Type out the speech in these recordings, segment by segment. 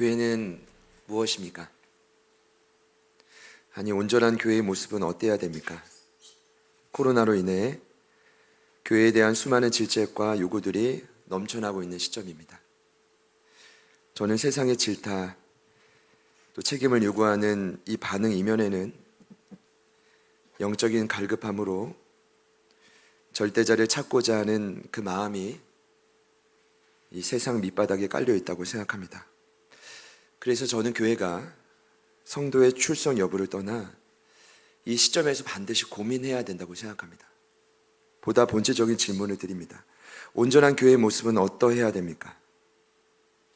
교회는 무엇입니까? 아니, 온전한 교회의 모습은 어때야 됩니까? 코로나로 인해 교회에 대한 수많은 질책과 요구들이 넘쳐나고 있는 시점입니다. 저는 세상의 질타, 또 책임을 요구하는 이 반응 이면에는 영적인 갈급함으로 절대자를 찾고자 하는 그 마음이 이 세상 밑바닥에 깔려 있다고 생각합니다. 그래서 저는 교회가 성도의 출석 여부를 떠나 이 시점에서 반드시 고민해야 된다고 생각합니다. 보다 본질적인 질문을 드립니다. 온전한 교회의 모습은 어떠해야 됩니까?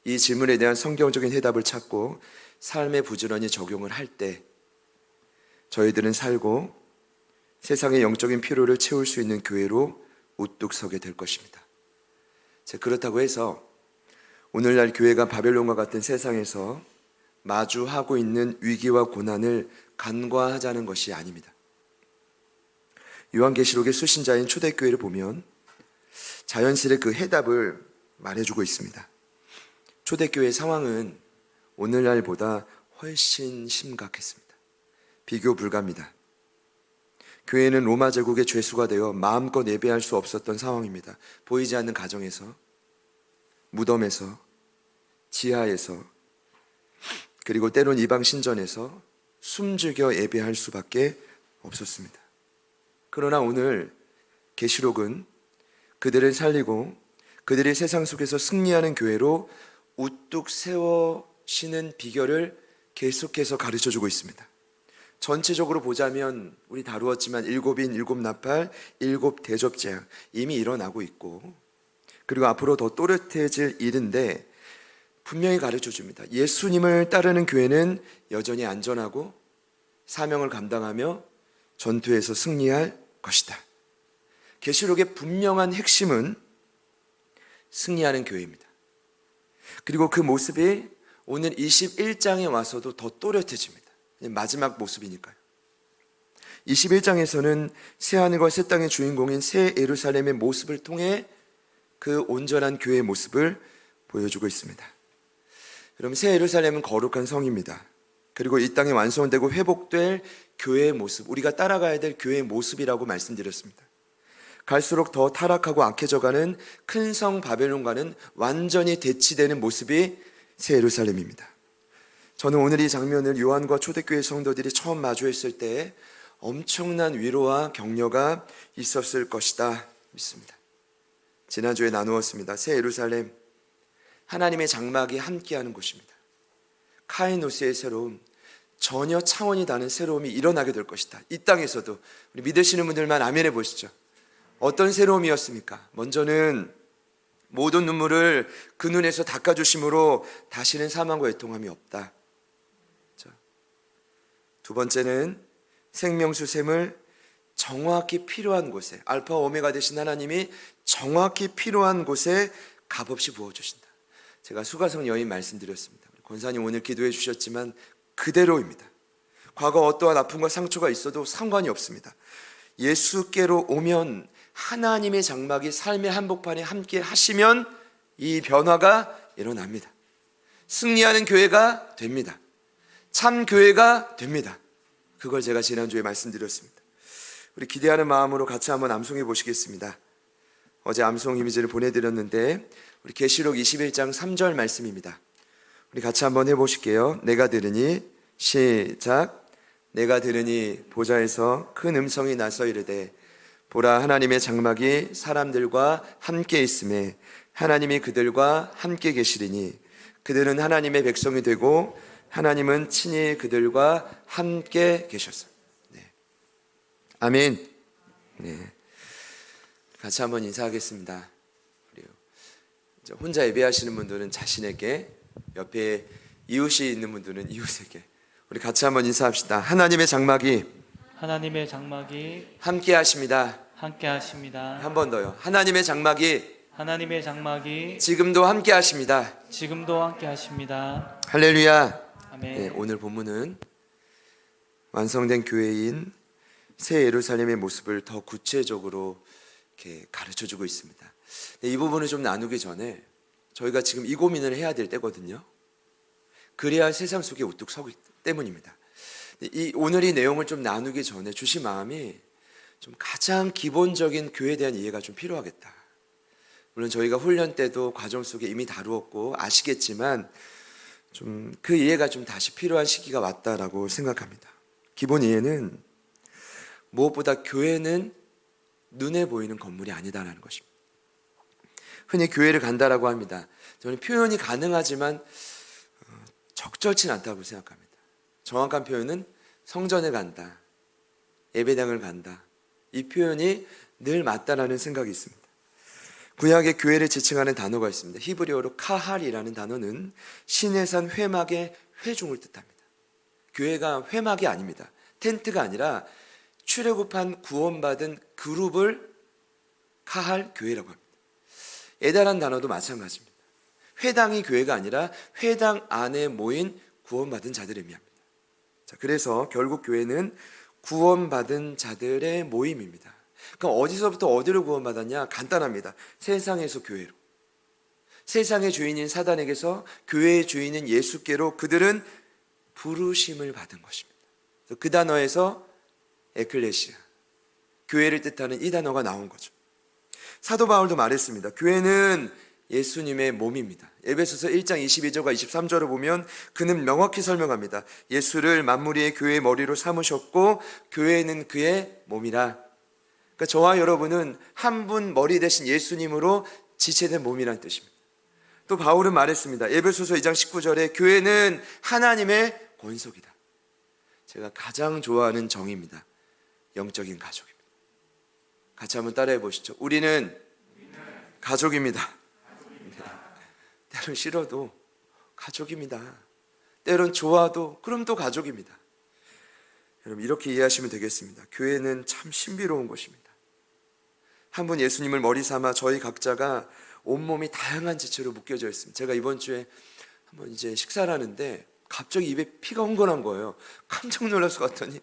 이 질문에 대한 성경적인 해답을 찾고 삶에 부지런히 적용을 할 때 저희들은 살고 세상의 영적인 필요를 채울 수 있는 교회로 우뚝 서게 될 것입니다. 그렇다고 해서 오늘날 교회가 바벨론과 같은 세상에서 마주하고 있는 위기와 고난을 간과하자는 것이 아닙니다. 요한계시록의 수신자인 초대교회를 보면 자연스레 그 해답을 말해주고 있습니다. 초대교회의 상황은 오늘날보다 훨씬 심각했습니다. 비교 불가합니다. 교회는 로마 제국의 죄수가 되어 마음껏 예배할 수 없었던 상황입니다. 보이지 않는 가정에서, 무덤에서, 지하에서, 그리고 때론 이방 신전에서 숨죽여 예배할 수밖에 없었습니다. 그러나 오늘 계시록은 그들을 살리고 그들이 세상 속에서 승리하는 교회로 우뚝 세워시는 비결을 계속해서 가르쳐주고 있습니다. 전체적으로 보자면 우리 다루었지만 7인 7나팔 7대접제약 이미 일어나고 있고, 그리고 앞으로 더 또렷해질 일인데 분명히 가르쳐줍니다. 예수님을 따르는 교회는 여전히 안전하고 사명을 감당하며 전투에서 승리할 것이다. 계시록의 분명한 핵심은 승리하는 교회입니다. 그리고 그 모습이 오늘 21장에 와서도 더 또렷해집니다. 마지막 모습이니까요. 21장에서는 새하늘과 새 땅의 주인공인 새 예루살렘의 모습을 통해 그 온전한 교회의 모습을 보여주고 있습니다. 여러분, 새 예루살렘은 거룩한 성입니다. 그리고 이 땅에 완성되고 회복될 교회의 모습, 우리가 따라가야 될 교회의 모습이라고 말씀드렸습니다. 갈수록 더 타락하고 악해져가는 큰 성 바벨론과는 완전히 대치되는 모습이 새 예루살렘입니다. 저는 오늘 이 장면을 요한과 초대교회 성도들이 처음 마주했을 때 엄청난 위로와 격려가 있었을 것이다 믿습니다. 지난주에 나누었습니다. 새 예루살렘, 하나님의 장막이 함께하는 곳입니다. 카이노스의 새로움, 전혀 차원이 다른 새로움이 일어나게 될 것이다. 이 땅에서도. 우리 믿으시는 분들만 아멘해 보시죠. 어떤 새로움이었습니까? 먼저는 모든 눈물을 그 눈에서 닦아주심으로 다시는 사망과 애통함이 없다. 두 번째는 생명수 샘을 정확히 필요한 곳에, 알파 오메가 되신 하나님이 정확히 필요한 곳에 값없이 부어주신다. 제가 수가성 여인 말씀드렸습니다. 권사님 오늘 기도해 주셨지만 그대로입니다. 과거 어떠한 아픔과 상처가 있어도 상관이 없습니다. 예수께로 오면 하나님의 장막이 삶의 한복판에 함께 하시면 이 변화가 일어납니다. 승리하는 교회가 됩니다. 참 교회가 됩니다. 그걸 제가 지난주에 말씀드렸습니다. 우리 기대하는 마음으로 같이 한번 암송해 보시겠습니다. 어제 암송 이미지를 보내드렸는데 우리 계시록 21장 3절 말씀입니다. 우리 같이 한번 해보실게요. 내가 들으니, 시작. 내가 들으니 보좌에서 큰 음성이 나서 이르되 보라, 하나님의 장막이 사람들과 함께 있음에 하나님이 그들과 함께 계시리니 그들은 하나님의 백성이 되고 하나님은 친히 그들과 함께 계셨어. 네. 아멘. 네. 같이 한번 인사하겠습니다. 그래요. 혼자 예배하시는 분들은 자신에게, 옆에 이웃이 있는 분들은 이웃에게, 우리 같이 한번 인사합시다. 하나님의 장막이 함께 하십니다. 함께 하십니다. 한 번 더요. 하나님의 장막이 지금도 함께 하십니다. 할렐루야. 아멘. 네, 오늘 본문은 완성된 교회인 새 예루살렘의 모습을 더 구체적으로 이렇게 가르쳐주고 있습니다. 이 부분을 좀 나누기 전에 저희가 지금 이 고민을 해야 될 때거든요. 그래야 세상 속에 우뚝 서기 때문입니다. 오늘 이 내용을 좀 나누기 전에 주신 마음이 좀 가장 기본적인 교회에 대한 이해가 좀 필요하겠다. 물론 저희가 훈련 때도 과정 속에 이미 다루었고 아시겠지만 좀 그 이해가 좀 다시 필요한 시기가 왔다라고 생각합니다. 기본 이해는 무엇보다 교회는 눈에 보이는 건물이 아니다라는 것입니다. 흔히 교회를 간다라고 합니다. 저는 표현이 가능하지만 적절치는 않다고 생각합니다. 정확한 표현은 성전에 간다, 예배당을 간다. 이 표현이 늘 맞다라는 생각이 있습니다. 구약의 교회를 지칭하는 단어가 있습니다. 히브리어로 카할이라는 단어는 신의 산 회막의 회중을 뜻합니다. 교회가 회막이 아닙니다. 텐트가 아니라 출애굽한 구원받은 그룹을 카할 교회라고 합니다. 에다라는 단어도 마찬가지입니다. 회당이 교회가 아니라 회당 안에 모인 구원받은 자들을 의미합니다. 자, 그래서 결국 교회는 구원받은 자들의 모임입니다. 그럼 어디서부터 어디로 구원받았냐? 간단합니다. 세상에서 교회로. 세상의 주인인 사단에게서 교회의 주인인 예수께로 그들은 부르심을 받은 것입니다. 그 단어에서 에클레시아, 교회를 뜻하는 이 단어가 나온 거죠. 사도 바울도 말했습니다. 교회는 예수님의 몸입니다. 에베소서 1장 22절과 23절을 보면 그는 명확히 설명합니다. 예수를 만물 위의 교회의 머리로 삼으셨고 교회는 그의 몸이라. 그러니까 저와 여러분은 한 분 머리 대신 예수님으로 지체된 몸이라는 뜻입니다. 또 바울은 말했습니다. 에베소서 2장 19절에 교회는 하나님의 권속이다. 제가 가장 좋아하는 정의입니다. 영적인 가족입니다. 같이 한번 따라해 보시죠. 우리는 가족입니다. 때론 싫어도 가족입니다. 때론 좋아도 그럼 또 가족입니다. 여러분 이렇게 이해하시면 되겠습니다. 교회는 참 신비로운 것입니다. 한 분 예수님을 머리 삼아 저희 각자가 온몸이 다양한 지체로 묶여져 있습니다. 제가 이번 주에 한번 이제 식사를 하는데 갑자기 입에 피가 흥건한 거예요. 깜짝 놀라서 갔더니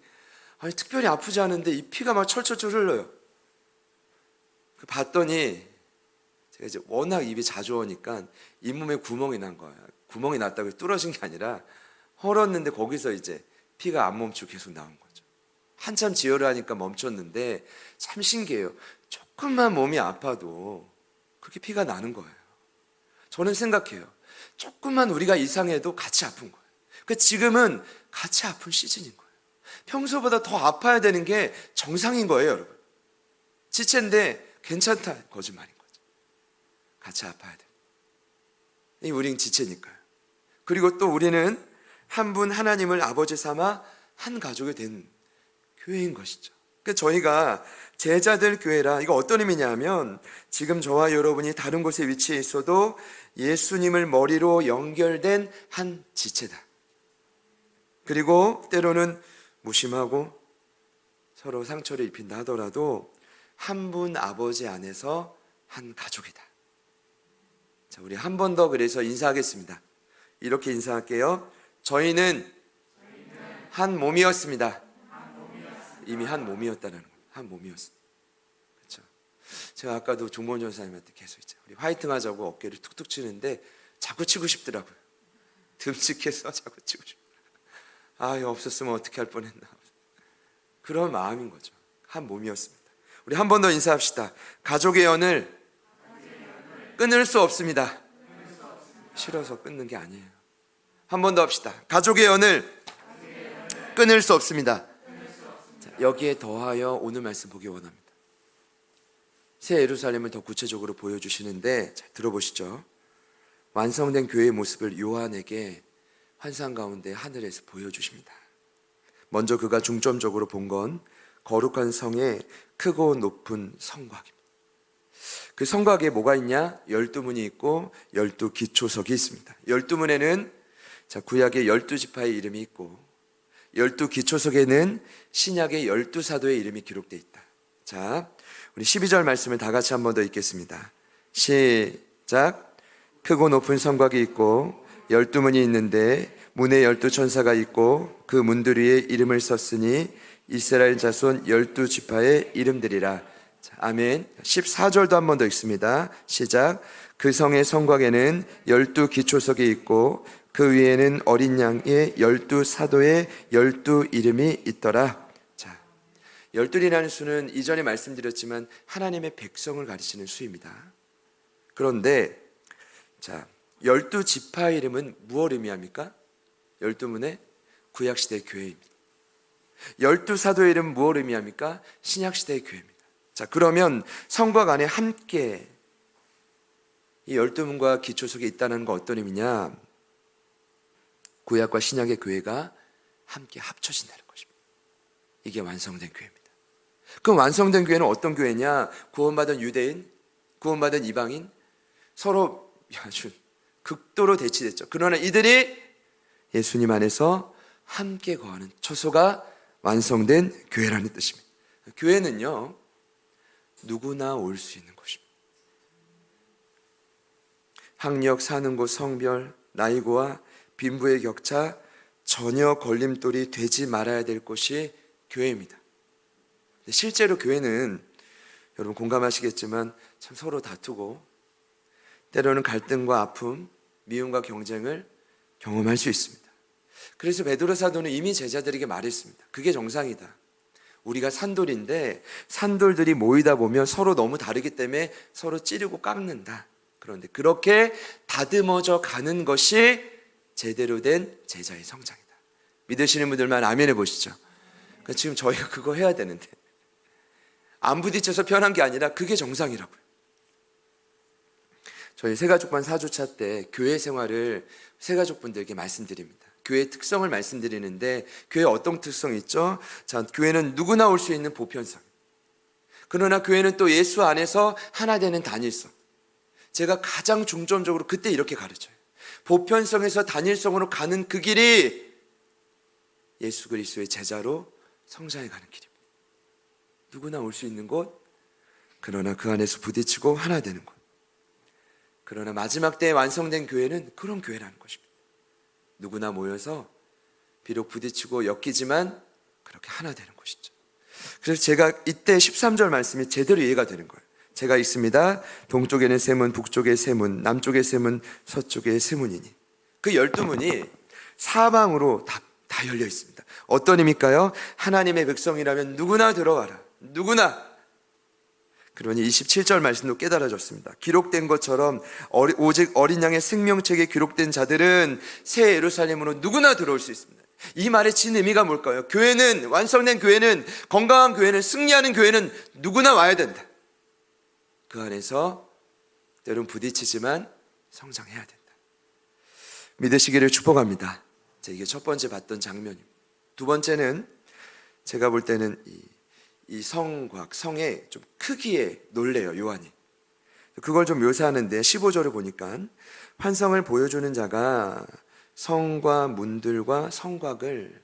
아니 특별히 아프지 않은데 이 피가 막 철철철 흘러요. 봤더니 제가 이제 워낙 입이 자주 오니까 잇몸에 구멍이 난 거예요. 구멍이 났다고 뚫어진 게 아니라 헐었는데 거기서 이제 피가 안 멈추고 계속 나온 거죠. 한참 지혈을 하니까 멈췄는데 참 신기해요. 조금만 몸이 아파도 그렇게 피가 나는 거예요. 저는 생각해요. 조금만 우리가 이상해도 같이 아픈 거예요. 그러니까 지금은 같이 아픈 시즌인 거예요. 평소보다 더 아파야 되는 게 정상인 거예요, 여러분. 지체인데 괜찮다, 거짓말인 거죠. 같이 아파야 돼. 우린 지체니까요. 그리고 또 우리는 한 분 하나님을 아버지 삼아 한 가족이 된 교회인 것이죠. 그러니까 저희가 제자들 교회라, 이거 어떤 의미냐면 지금 저와 여러분이 다른 곳에 위치해 있어도 예수님을 머리로 연결된 한 지체다. 그리고 때로는 무심하고 서로 상처를 입힌다 하더라도 한 분 아버지 안에서 한 가족이다. 자, 우리 한 번 더 그래서 인사하겠습니다. 이렇게 인사할게요. 저희는 한 몸이었습니다. 이미 한 몸이었다는 거예요. 한 몸이었어요. 그렇죠? 제가 아까도 종본 전사님한테 계속 이제 우리 화이팅 하자고 어깨를 툭툭 치는데 자꾸 치고 싶더라고요. 듬직해서 자꾸 치고 싶어요. 아, 이거 없었으면 어떻게 할 뻔했나. 그런 마음인 거죠. 한 몸이었습니다. 우리 한 번 더 인사합시다. 가족의 연을 끊을 수 없습니다. 싫어서 끊는 게 아니에요. 한 번 더 합시다. 가족의 연을 끊을 수 없습니다. 자, 여기에 더하여 오늘 말씀 보기 원합니다. 새 예루살렘을 더 구체적으로 보여주시는데 자, 들어보시죠. 완성된 교회의 모습을 요한에게 환상 가운데 하늘에서 보여주십니다. 먼저 그가 중점적으로 본 건 거룩한 성의 크고 높은 성곽입니다. 그 성곽에 뭐가 있냐? 12문이 있고 12기초석이 있습니다. 12문에는 자, 구약의 12지파의 이름이 있고 12기초석에는 신약의 12사도의 이름이 기록되어 있다. 자, 우리 12절 말씀을 다 같이 한 번 더 읽겠습니다. 시작. 크고 높은 성곽이 있고 12문이 있는데 문에 12천사가 있고 그 문들 위에 이름을 썼으니 이스라엘 자손 12지파의 이름들이라. 자, 아멘. 14절도 한 번 더 읽습니다. 시작. 그 성의 성곽에는 12기초석이 있고 그 위에는 어린 양의 12사도의 12이름이 있더라. 자, 12이라는 수는 이전에 말씀드렸지만 하나님의 백성을 가리키는 수입니다. 그런데 자, 12지파 이름은 무엇을 의미합니까? 12문의 구약시대의 교회입니다. 12사도의 이름은 무엇을 의미합니까? 신약시대의 교회입니다. 자, 그러면 성곽 안에 함께 이 12문과 기초 속에 있다는 건 어떤 의미냐? 구약과 신약의 교회가 함께 합쳐진다는 것입니다. 이게 완성된 교회입니다. 그럼 완성된 교회는 어떤 교회냐? 구원받은 유대인, 구원받은 이방인, 서로 아주 극도로 대치됐죠. 그러나 이들이 예수님 안에서 함께 거하는 처소가 완성된 교회라는 뜻입니다. 교회는요, 누구나 올 수 있는 곳입니다. 학력, 사는 곳, 성별, 나이고와 빈부의 격차 전혀 걸림돌이 되지 말아야 될 곳이 교회입니다. 실제로 교회는 여러분 공감하시겠지만 참 서로 다투고 때로는 갈등과 아픔, 미움과 경쟁을 경험할 수 있습니다. 그래서 베드로 사도는 이미 제자들에게 말했습니다. 그게 정상이다. 우리가 산돌인데 산돌들이 모이다 보면 서로 너무 다르기 때문에 서로 찌르고 깎는다. 그런데 그렇게 다듬어져 가는 것이 제대로 된 제자의 성장이다. 믿으시는 분들만 아멘 해보시죠. 그러니까 지금 저희가 그거 해야 되는데 안 부딪혀서 편한 게 아니라 그게 정상이라고요. 저희 새가족반 4주차 때 교회 생활을 새가족분들께 말씀드립니다. 교회의 특성을 말씀드리는데 교회 어떤 특성이 있죠? 자, 교회는 누구나 올 수 있는 보편성. 그러나 교회는 또 예수 안에서 하나 되는 단일성. 제가 가장 중점적으로 그때 이렇게 가르쳐요. 보편성에서 단일성으로 가는 그 길이 예수 그리스도의 제자로 성장해 가는 길입니다. 누구나 올 수 있는 곳, 그러나 그 안에서 부딪히고 하나 되는 곳. 그러나 마지막 때에 완성된 교회는 그런 교회라는 것입니다. 누구나 모여서 비록 부딪히고 엮이지만 그렇게 하나 되는 것이죠. 그래서 제가 이때 13절 말씀이 제대로 이해가 되는 거예요. 제가 읽습니다. 동쪽에는 세 문, 북쪽에 세 문, 남쪽에 세 문, 서쪽에 세 문이니. 그 12문이 사방으로 다 열려 있습니다. 어떤 의미일까요? 하나님의 백성이라면 누구나 들어가라. 누구나. 그러니 27절 말씀도 깨달아졌습니다. 기록된 것처럼 오직 어린 양의 생명책에 기록된 자들은 새 예루살렘으로 누구나 들어올 수 있습니다. 이 말의 진 의미가 뭘까요? 교회는, 완성된 교회는, 건강한 교회는, 승리하는 교회는 누구나 와야 된다. 그 안에서 때론 부딪히지만 성장해야 된다. 믿으시기를 축복합니다. 이게 첫 번째 봤던 장면입니다. 두 번째는 제가 볼 때는 이 성곽, 성의 좀 크기에 놀래요, 요한이. 그걸 좀 묘사하는데 15절을 보니까 환성을 보여주는 자가 성과 문들과 성곽을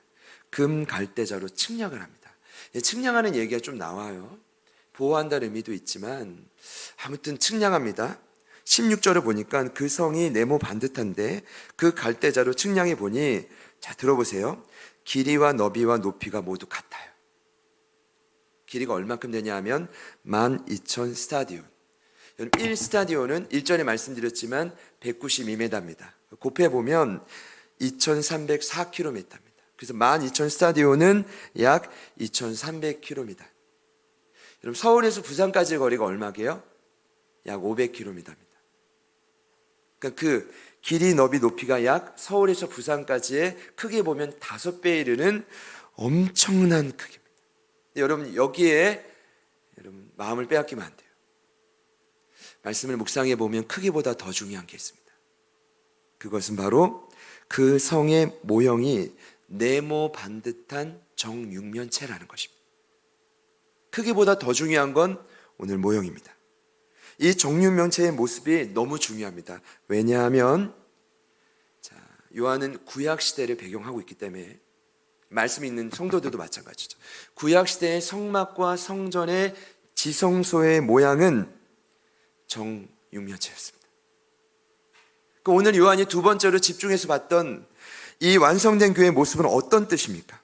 금 갈대자로 측량을 합니다. 측량하는 얘기가 좀 나와요. 보호한다는 의미도 있지만 아무튼 측량합니다. 16절을 보니까 그 성이 네모 반듯한데 그 갈대자로 측량해 보니, 자 들어보세요. 길이와 너비와 높이가 모두 같아요. 길이가 얼마큼 되냐 하면 12,000 스타디온. 1스타디온은 일전에 말씀드렸지만 192m입니다. 곱해보면 2,304km입니다. 그래서 12,000 스타디온은 약 2,300km입니다. 여러분 서울에서 부산까지의 거리가 얼마게요? 약 500km입니다. 그러니까 그 길이, 너비, 높이가 약 서울에서 부산까지의 크게 보면 5배에 이르는 엄청난 크기입니다. 여러분 여기에 여러분 마음을 빼앗기면 안 돼요. 말씀을 묵상해 보면 크기보다 더 중요한 게 있습니다. 그것은 바로 그 성의 모형이 네모 반듯한 정육면체라는 것입니다. 크기보다 더 중요한 건 오늘 모형입니다. 이 정육면체의 모습이 너무 중요합니다. 왜냐하면 요한은 구약 시대를 배경하고 있기 때문에 말씀이 있는 성도들도 마찬가지죠. 구약 시대의 성막과 성전의 지성소의 모양은 정육면체였습니다. 오늘 요한이 두 번째로 집중해서 봤던 이 완성된 교회의 모습은 어떤 뜻입니까?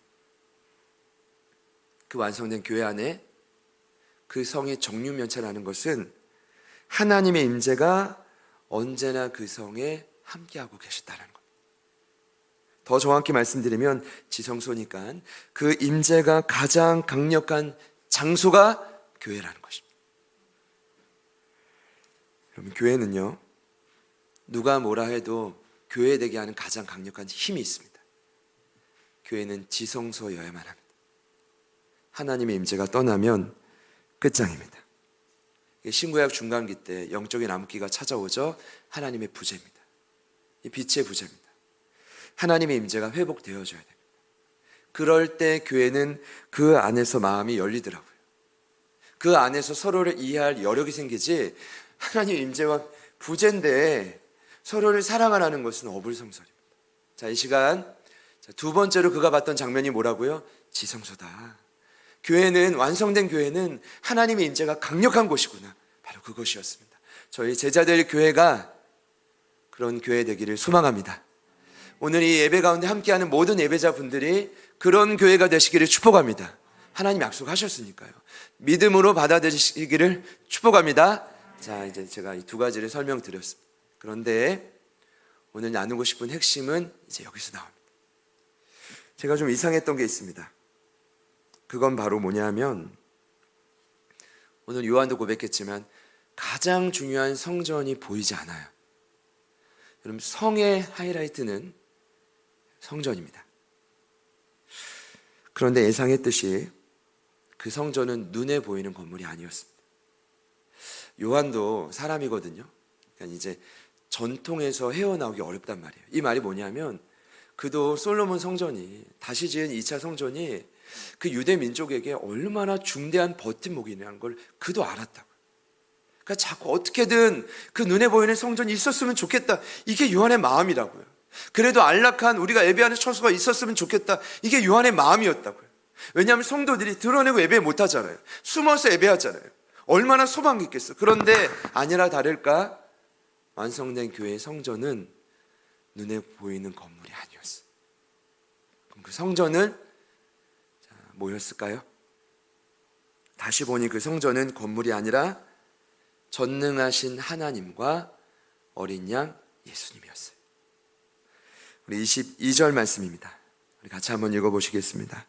그 완성된 교회 안에 그 성의 정육면체라는 것은 하나님의 임재가 언제나 그 성에 함께하고 계시다는 것. 더 정확히 말씀드리면 지성소니까 그 임재가 가장 강력한 장소가 교회라는 것입니다. 여러분, 교회는요, 누가 뭐라 해도 교회 되게 하는 가장 강력한 힘이 있습니다. 교회는 지성소여야만 합니다. 하나님의 임재가 떠나면 끝장입니다. 신구약 중간기 때 영적인 암흑기가 찾아오죠. 하나님의 부재입니다. 이 빛의 부재입니다. 하나님의 임재가 회복되어져야 됩니다. 그럴 때 교회는 그 안에서 마음이 열리더라고요. 그 안에서 서로를 이해할 여력이 생기지, 하나님의 임재와 부재인데 서로를 사랑하라는 것은 어불성설입니다. 자, 이 시간 두 번째로 그가 봤던 장면이 뭐라고요? 지성소다. 교회는, 완성된 교회는 하나님의 임재가 강력한 곳이구나. 바로 그것이었습니다. 저희 제자들 교회가 그런 교회 되기를 소망합니다. 오늘 이 예배 가운데 함께하는 모든 예배자분들이 그런 교회가 되시기를 축복합니다. 하나님 약속하셨으니까요. 믿음으로 받아들이시기를 축복합니다. 자, 이제 제가 이 두 가지를 설명드렸습니다. 그런데 오늘 나누고 싶은 핵심은 이제 여기서 나옵니다. 제가 좀 이상했던 게 있습니다. 그건 바로 뭐냐면, 오늘 요한도 고백했지만 가장 중요한 성전이 보이지 않아요. 여러분, 성의 하이라이트는 성전입니다. 그런데 예상했듯이 그 성전은 눈에 보이는 건물이 아니었습니다. 요한도 사람이거든요. 그러니까 이제 전통에서 헤어나오기 어렵단 말이에요. 이 말이 뭐냐면, 그도 솔로몬 성전이, 다시 지은 2차 성전이 그 유대 민족에게 얼마나 중대한 버팀목이라는 걸 그도 알았다고요. 그러니까 자꾸 어떻게든 그 눈에 보이는 성전이 있었으면 좋겠다. 이게 요한의 마음이라고요. 그래도 안락한 우리가 예배하는 처소가 있었으면 좋겠다. 이게 요한의 마음이었다고요. 왜냐하면 성도들이 드러내고 예배 못하잖아요. 숨어서 예배하잖아요. 얼마나 소망이 있겠어. 그런데 아니라 다를까, 완성된 교회의 성전은 눈에 보이는 건물이 아니었어. 그럼 그 성전은 뭐였을까요? 다시 보니 그 성전은 건물이 아니라 전능하신 하나님과 어린 양 예수님이었어요. 우리 22절 말씀입니다. 우리 같이 한번 읽어보시겠습니다.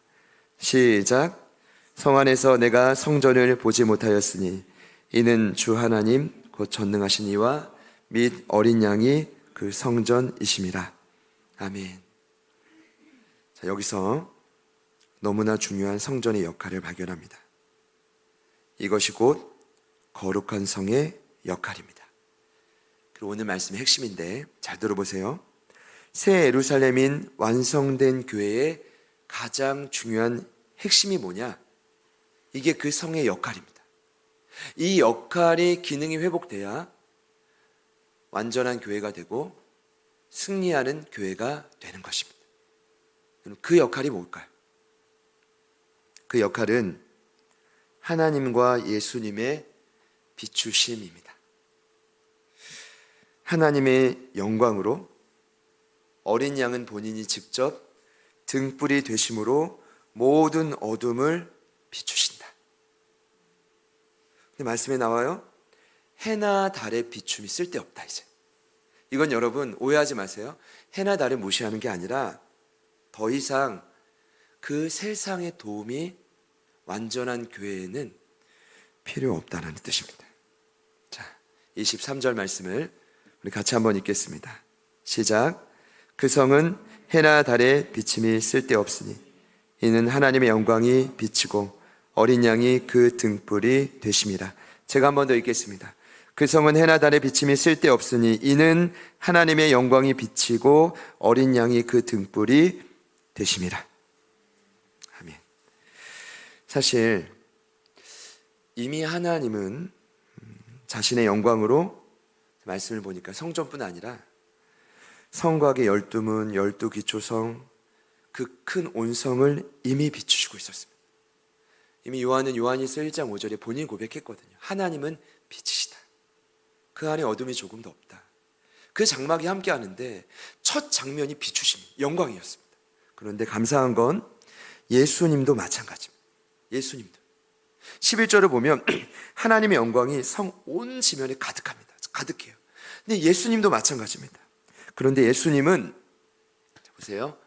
시작. 성 안에서 내가 성전을 보지 못하였으니 이는 주 하나님 곧 전능하신 이와 및 어린 양이 그 성전이심이라. 아멘. 자, 여기서 너무나 중요한 성전의 역할을 발견합니다. 이것이 곧 거룩한 성의 역할입니다. 그리고 오늘 말씀의 핵심인데 잘 들어보세요. 새 예루살렘인 완성된 교회의 가장 중요한 핵심이 뭐냐? 이게 그 성의 역할입니다. 이 역할이 기능이 회복돼야 완전한 교회가 되고 승리하는 교회가 되는 것입니다. 그 역할이 뭘까요? 그 역할은 하나님과 예수님의 비추심입니다. 하나님의 영광으로 어린 양은 본인이 직접 등불이 되심으로 모든 어둠을 비추신다. 근데 말씀에 나와요. 해나 달의 비춤이 쓸데없다. 이제 이건 여러분 오해하지 마세요. 해나 달을 무시하는 게 아니라 더 이상 그 세상의 도움이 완전한 교회에는 필요 없다는 뜻입니다. 자, 23절 말씀을 우리 같이 한번 읽겠습니다. 시작. 그 성은 해나 달의 비침이 쓸데없으니 이는 하나님의 영광이 비치고 어린 양이 그 등불이 되심이라. 제가 한 번 더 읽겠습니다. 그 성은 해나 달의 비침이 쓸데없으니 이는 하나님의 영광이 비치고 어린 양이 그 등불이 되심이라. 아멘. 사실 이미 하나님은 자신의 영광으로, 말씀을 보니까 성전뿐 아니라 성곽의 12문, 12기초성, 그 큰 온성을 이미 비추시고 있었습니다. 이미 요한일서 1장 5절에 본인이 고백했거든요. 하나님은 빛이시다. 그 안에 어둠이 조금도 없다. 그 장막이 함께 하는데 첫 장면이 비추심, 영광이었습니다. 그런데 감사한 건 예수님도 마찬가지입니다. 예수님도 11절을 보면 하나님의 영광이 성 온 지면에 가득합니다. 가득해요. 근데 예수님도 마찬가지입니다. 그런데 예수님은 보세요.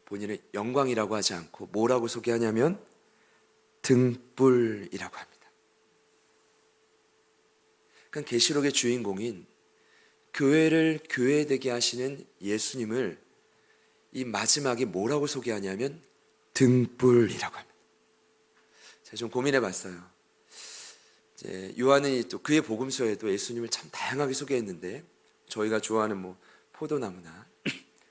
본인은 영광이라고 하지 않고 뭐라고 소개하냐면 등불이라고 합니다. 그러니까 계시록의 주인공인 교회를 교회되게 하시는 예수님을 이 마지막에 뭐라고 소개하냐면 등불이라고 합니다. 제가 좀 고민해 봤어요. 이제 요한이 또 그의 복음서에도 예수님을 참 다양하게 소개했는데 저희가 좋아하는 뭐 포도나무나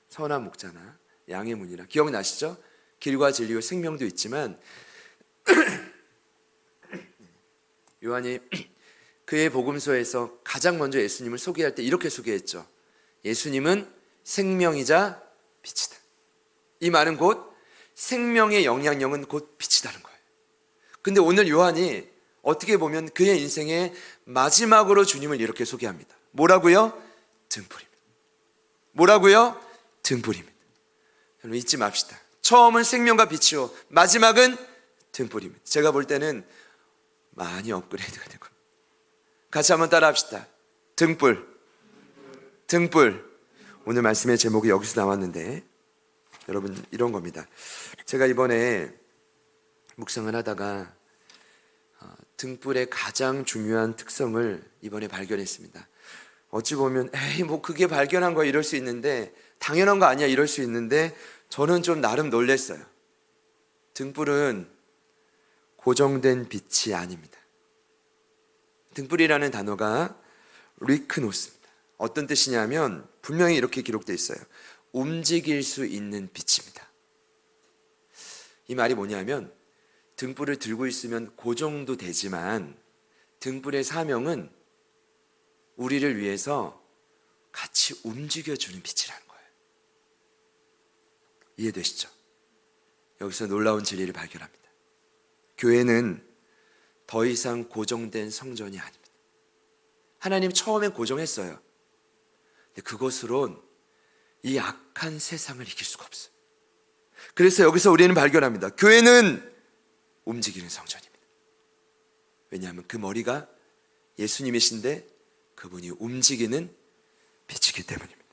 선한 목자나 양의 문이나 기억나시죠? 길과 진리와 생명도 있지만 요한이 그의 복음서에서 가장 먼저 예수님을 소개할 때 이렇게 소개했죠. 예수님은 생명이자 빛이다. 이 말은 곧 생명의 영향력은 곧 빛이다는 거예요. 근데 오늘 요한이 어떻게 보면 그의 인생의 마지막으로 주님을 이렇게 소개합니다. 뭐라고요? 등불입니다. 뭐라고요? 등불입니다. 여러분 잊지 맙시다. 처음은 생명과 빛이요, 마지막은 등불입니다. 제가 볼 때는 많이 업그레이드가 된 겁니다. 같이 한번 따라 합시다. 등불. 등불. 오늘 말씀의 제목이 여기서 나왔는데 여러분 이런 겁니다. 제가 이번에 묵상을 하다가 등불의 가장 중요한 특성을 이번에 발견했습니다. 어찌 보면 에이 뭐 그게 발견한 거야 이럴 수 있는데, 당연한 거 아니야 이럴 수 있는데, 저는 좀 나름 놀랐어요. 등불은 고정된 빛이 아닙니다. 등불이라는 단어가 리크노스입니다. 어떤 뜻이냐면 분명히 이렇게 기록되어 있어요. 움직일 수 있는 빛입니다. 이 말이 뭐냐면 등불을 들고 있으면 고정도 되지만 등불의 사명은 우리를 위해서 같이 움직여주는 빛이라는 거예요. 이해되시죠? 여기서 놀라운 진리를 발견합니다. 교회는 더 이상 고정된 성전이 아닙니다. 하나님 처음엔 고정했어요. 근데 그것으론 이 악한 세상을 이길 수가 없어요. 그래서 여기서 우리는 발견합니다. 교회는 움직이는 성전입니다. 왜냐하면 그 머리가 예수님이신데 그분이 움직이는 빛이기 때문입니다.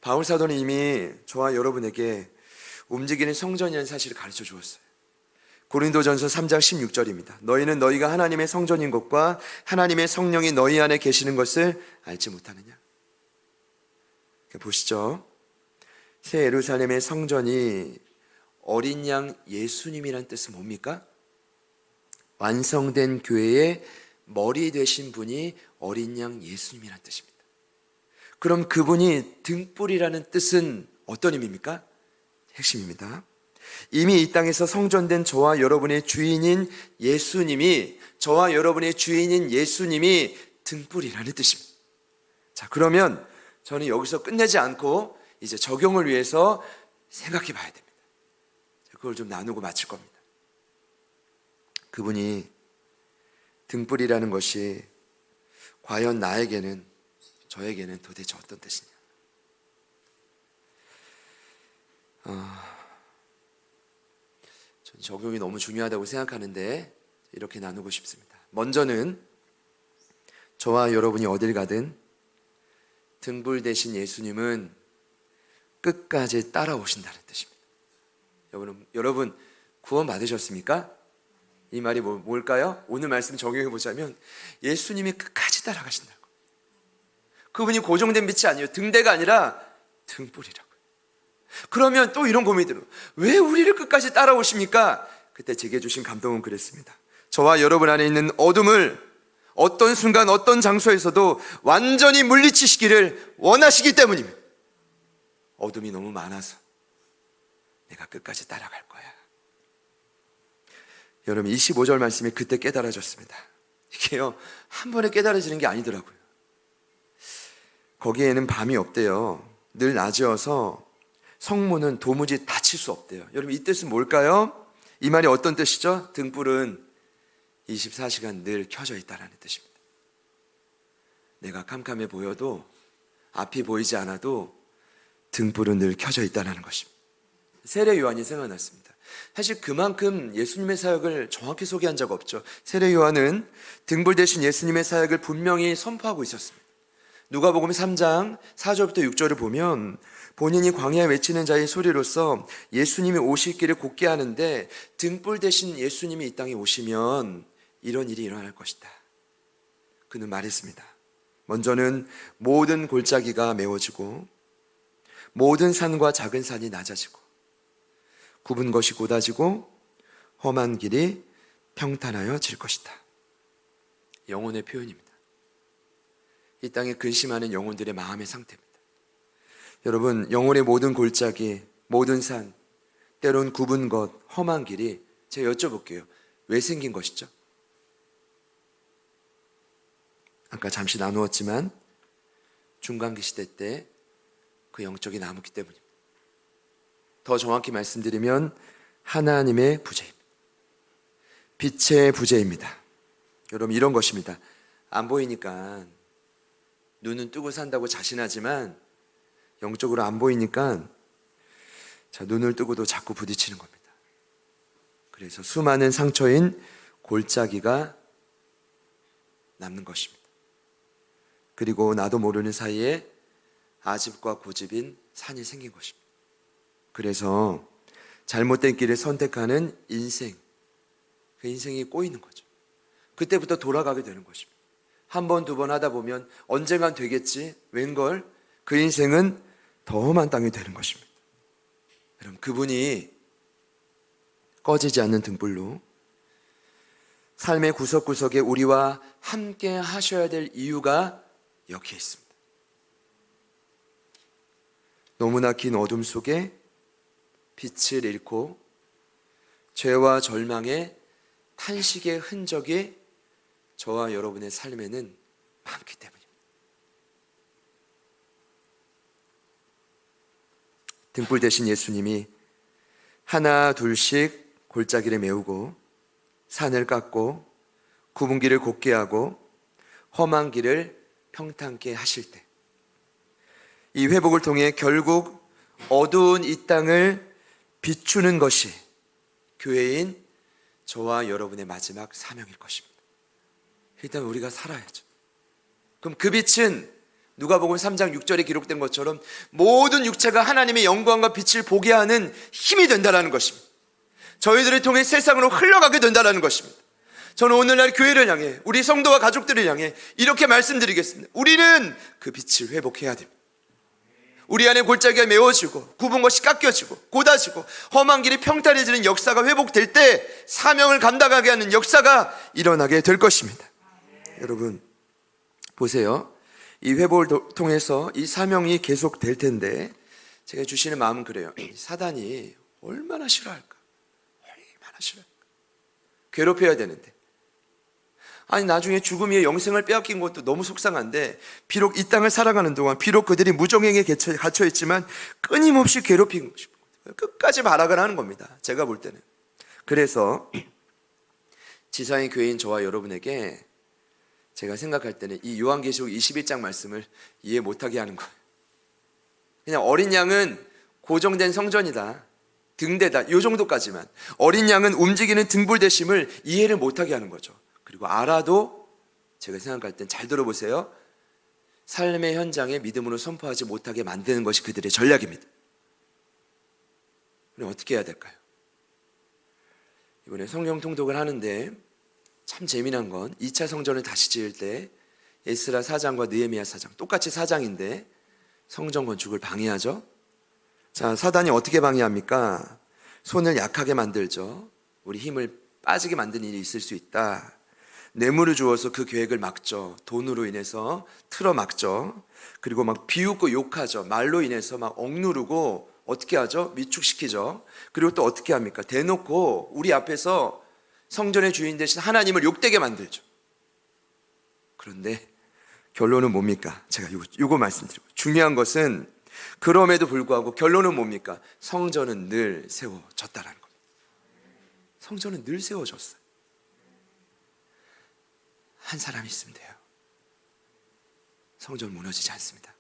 바울 사도는 이미 저와 여러분에게 움직이는 성전이라는 사실을 가르쳐 주었어요. 고린도전서 3장 16절입니다. 너희는 너희가 하나님의 성전인 것과 하나님의 성령이 너희 안에 계시는 것을 알지 못하느냐? 보시죠. 새 예루살렘의 성전이 어린 양 예수님이란 뜻은 뭡니까? 완성된 교회의 머리 되신 분이 어린 양 예수님이란 뜻입니다. 그럼 그분이 등불이라는 뜻은 어떤 의미입니까? 핵심입니다. 이미 이 땅에서 성전된 저와 여러분의 주인인 예수님이, 저와 여러분의 주인인 예수님이 등불이라는 뜻입니다. 자, 그러면 저는 여기서 끝내지 않고 이제 적용을 위해서 생각해 봐야 됩니다. 그걸 좀 나누고 마칠 겁니다. 그분이 등불이라는 것이 과연 나에게는, 저에게는 도대체 어떤 뜻이냐? 전 적용이 너무 중요하다고 생각하는데 이렇게 나누고 싶습니다. 먼저는 저와 여러분이 어딜 가든 등불 대신 예수님은 끝까지 따라오신다는 뜻입니다. 여러분 구원 받으셨습니까? 이 말이 뭘까요? 오늘 말씀 적용해 보자면 예수님이 끝까지 따라가신다고. 그분이 고정된 빛이 아니에요. 등대가 아니라 등불이라고요. 그러면 또 이런 고민이 들어요. 왜 우리를 끝까지 따라오십니까? 그때 제게 주신 감동은 그랬습니다. 저와 여러분 안에 있는 어둠을 어떤 순간 어떤 장소에서도 완전히 물리치시기를 원하시기 때문입니다. 어둠이 너무 많아서 내가 끝까지 따라갈 거야. 여러분 25절 말씀이 그때 깨달아졌습니다. 이게요 한 번에 깨달아지는 게 아니더라고요. 거기에는 밤이 없대요. 늘 낮이어서 성문은 도무지 닫힐 수 없대요. 여러분 이 뜻은 뭘까요? 이 말이 어떤 뜻이죠? 등불은 24시간 늘 켜져 있다는 뜻입니다. 내가 캄캄해 보여도, 앞이 보이지 않아도 등불은 늘 켜져 있다는 것입니다. 세례 요한이 생각났습니다. 사실 그만큼 예수님의 사역을 정확히 소개한 적 없죠. 세례 요한은 등불 대신 예수님의 사역을 분명히 선포하고 있었습니다. 누가복음 3장 4절부터 6절을 보면 본인이 광야에 외치는 자의 소리로서 예수님이 오실 길을 곧게 하는데 등불 대신 예수님이 이 땅에 오시면 이런 일이 일어날 것이다. 그는 말했습니다. 먼저는 모든 골짜기가 메워지고 모든 산과 작은 산이 낮아지고 굽은 것이 곧아지고 험한 길이 평탄하여질 것이다. 영혼의 표현입니다. 이 땅에 근심하는 영혼들의 마음의 상태입니다. 여러분, 영혼의 모든 골짜기, 모든 산, 때론 굽은 것, 험한 길이 제가 여쭤볼게요. 왜 생긴 것이죠? 아까 잠시 나누었지만 중간기 시대 때 그 영적이 남았기 때문입니다. 더 정확히 말씀드리면 하나님의 부재입니다. 빛의 부재입니다. 여러분, 이런 것입니다. 안 보이니까 눈은 뜨고 산다고 자신하지만 영적으로 안 보이니까 눈을 뜨고도 자꾸 부딪히는 겁니다. 그래서 수많은 상처인 골짜기가 남는 것입니다. 그리고 나도 모르는 사이에 아집과 고집인 산이 생긴 것입니다. 그래서 잘못된 길을 선택하는 인생, 그 인생이 꼬이는 거죠. 그때부터 돌아가게 되는 것입니다. 한 번, 두 번 하다 보면 언젠간 되겠지, 웬걸, 그 인생은 더 험한 땅이 되는 것입니다. 여러분, 그분이 꺼지지 않는 등불로 삶의 구석구석에 우리와 함께 하셔야 될 이유가 여기에 있습니다. 너무나 긴 어둠 속에 빛을 잃고 죄와 절망의 탄식의 흔적이 저와 여러분의 삶에는 많기 때문입니다. 등불 대신 예수님이 하나 둘씩 골짜기를 메우고 산을 깎고 굽은 길을 곧게 하고 험한 길을 평탄케 하실 때, 이 회복을 통해 결국 어두운 이 땅을 비추는 것이 교회인 저와 여러분의 마지막 사명일 것입니다. 일단 우리가 살아야죠. 그럼 그 빛은 누가복음 3장 6절에 기록된 것처럼 모든 육체가 하나님의 영광과 빛을 보게 하는 힘이 된다는 것입니다. 저희들을 통해 세상으로 흘러가게 된다는 것입니다. 저는 오늘날 교회를 향해, 우리 성도와 가족들을 향해 이렇게 말씀드리겠습니다. 우리는 그 빛을 회복해야 됩니다. 우리 안에 골짜기가 메워지고 굽은 것이 깎여지고 곧아지고 험한 길이 평탄해지는 역사가 회복될 때 사명을 감당하게 하는 역사가 일어나게 될 것입니다. 여러분, 보세요. 이 회복을 통해서 이 사명이 계속될 텐데 제가 주시는 마음은 그래요. 사단이 얼마나 싫어할까? 얼마나 싫어할까? 괴롭혀야 되는데, 아니 나중에 죽음의 영생을 빼앗긴 것도 너무 속상한데, 비록 이 땅을 살아가는 동안 비록 그들이 무정행에 갇혀 있지만 끊임없이 괴롭힌 것입니다. 끝까지 발악을 하는 겁니다. 제가 볼 때는. 그래서 지상의 교회인 저와 여러분에게 제가 생각할 때는 이 요한계시록 21장 말씀을 이해 못하게 하는 거예요. 그냥 어린 양은 고정된 성전이다, 등대다, 요 정도까지만, 어린 양은 움직이는 등불 대심을 이해를 못하게 하는 거죠. 그리고 알아도 제가 생각할 땐 잘 들어보세요. 삶의 현장에 믿음으로 선포하지 못하게 만드는 것이 그들의 전략입니다. 그럼 어떻게 해야 될까요? 이번에 성경 통독을 하는데 참 재미난 건 2차 성전을 다시 지을 때 에스라 4장과 느헤미야 4장, 똑같이 4장인데 성전 건축을 방해하죠. 자, 사단이 어떻게 방해합니까? 손을 약하게 만들죠. 우리 힘을 빠지게 만드는 일이 있을 수 있다. 뇌물을 주어서 그 계획을 막죠. 돈으로 인해서 틀어 막죠. 그리고 막 비웃고 욕하죠. 말로 인해서 막 억누르고 어떻게 하죠? 위축시키죠. 그리고 또 어떻게 합니까? 대놓고 우리 앞에서 성전의 주인 대신 하나님을 욕되게 만들죠. 그런데 결론은 뭡니까? 제가 요거 말씀드리고, 중요한 것은 그럼에도 불구하고 결론은 뭡니까? 성전은 늘 세워졌다라는 겁니다. 성전은 늘 세워졌어요. 한 사람이 있으면 돼요. 성전은 무너지지 않습니다.